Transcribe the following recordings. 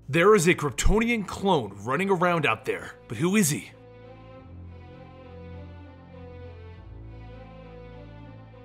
There is a Kryptonian clone running around out there, but who is he?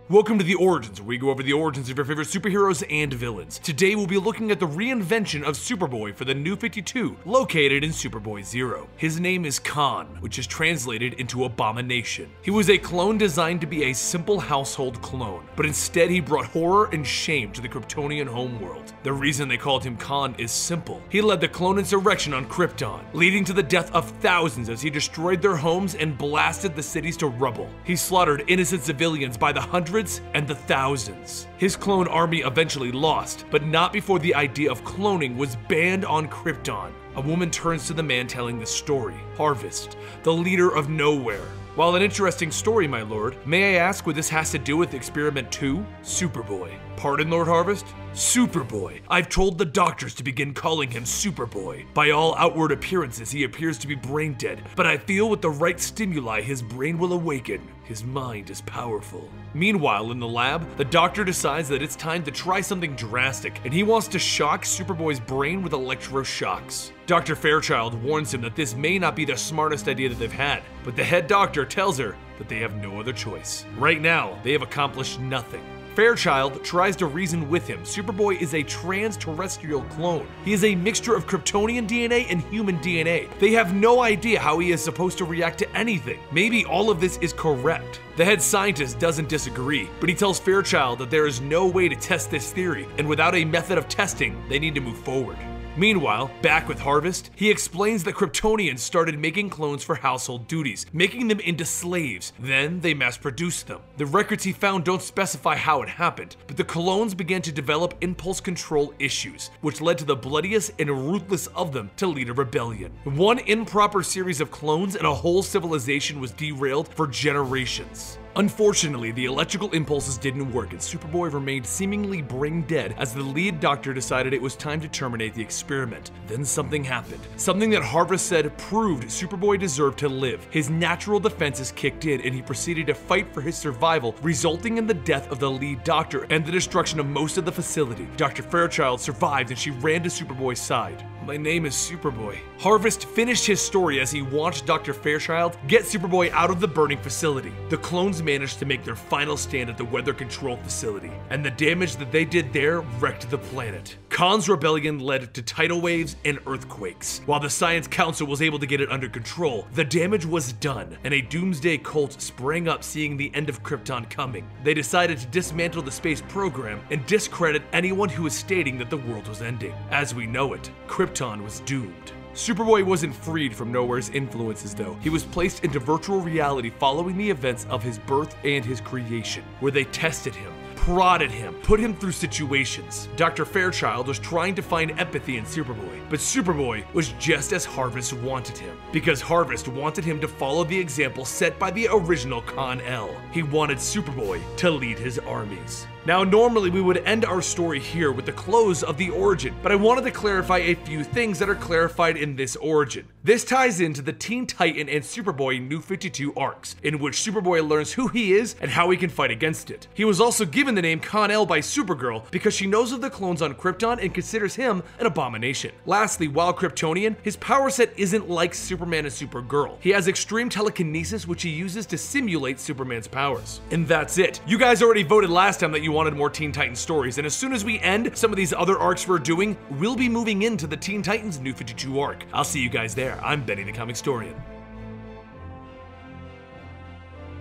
Welcome to The Origins, where we go over the origins of your favorite superheroes and villains. Today we'll be looking at the reinvention of Superboy for the New 52, located in Superboy Zero. His name is Khan, which is translated into Abomination. He was a clone designed to be a simple household clone, but instead he brought horror and shame to the Kryptonian homeworld. The reason they called him Khan is simple. He led the clone insurrection on Krypton, leading to the death of thousands as he destroyed their homes and blasted the cities to rubble. He slaughtered innocent civilians by the hundreds and the thousands. His clone army eventually lost, but not before the idea of cloning was banned on Krypton. A woman turns to the man telling the story, Harvest, the leader of Nowhere. While an interesting story, my lord, may I ask what this has to do with Experiment 2? Superboy. Pardon, Lord Harvest? Superboy. I've told the doctors to begin calling him Superboy. By all outward appearances, he appears to be brain dead, but I feel with the right stimuli, his brain will awaken. His mind is powerful. Meanwhile, in the lab, the doctor decides that it's time to try something drastic, and he wants to shock Superboy's brain with electroshocks. Dr. Fairchild warns him that this may not be the smartest idea that they've had, but the head doctor tells her that they have no other choice. Right now, they have accomplished nothing. Fairchild tries to reason with him. Superboy is a trans-terrestrial clone. He is a mixture of Kryptonian DNA and human DNA. They have no idea how he is supposed to react to anything. Maybe all of this is correct. The head scientist doesn't disagree, but he tells Fairchild that there is no way to test this theory, and without a method of testing, they need to move forward. Meanwhile, back with Harvest, he explains that Kryptonians started making clones for household duties, making them into slaves. Then they mass-produced them. The records he found don't specify how it happened, but the clones began to develop impulse control issues, which led to the bloodiest and ruthless of them to lead a rebellion. One improper series of clones and a whole civilization was derailed for generations. Unfortunately, the electrical impulses didn't work and Superboy remained seemingly brain dead as the lead doctor decided it was time to terminate the experiment. Then something happened. Something that Harvest said proved Superboy deserved to live. His natural defenses kicked in and he proceeded to fight for his survival, resulting in the death of the lead doctor and the destruction of most of the facility. Dr. Fairchild survived and she ran to Superboy's side. My name is Superboy. Harvest finished his story as he watched Dr. Fairchild get Superboy out of the burning facility. The clones managed to make their final stand at the weather control facility, and the damage that they did there wrecked the planet. Khan's rebellion led to tidal waves and earthquakes. While the Science Council was able to get it under control, the damage was done, and a doomsday cult sprang up seeing the end of Krypton coming. They decided to dismantle the space program and discredit anyone who was stating that the world was ending. As we know it, Krypton was doomed. Superboy wasn't freed from Nowhere's influences though. He was placed into virtual reality following the events of his birth and his creation, where they tested him, prodded him, put him through situations. Dr. Fairchild was trying to find empathy in Superboy, but Superboy was just as Harvest wanted him, because Harvest wanted him to follow the example set by the original Kon-El. He wanted Superboy to lead his armies. Now, normally we would end our story here with the close of the origin, but I wanted to clarify a few things that are clarified in this origin. This ties into the Teen Titan and Superboy New 52 arcs, in which Superboy learns who he is and how he can fight against it. He was also given the name Kon-El by Supergirl because she knows of the clones on Krypton and considers him an abomination. Lastly, while Kryptonian, his power set isn't like Superman and Supergirl. He has extreme telekinesis, which he uses to simulate Superman's powers. And that's it. You guys already voted last time that you wanted more Teen Titans stories, and as soon as we end some of these other arcs we're doing, we'll be moving into the Teen Titans New 52 arc. I'll see you guys there. I'm Benny the Comic Historian.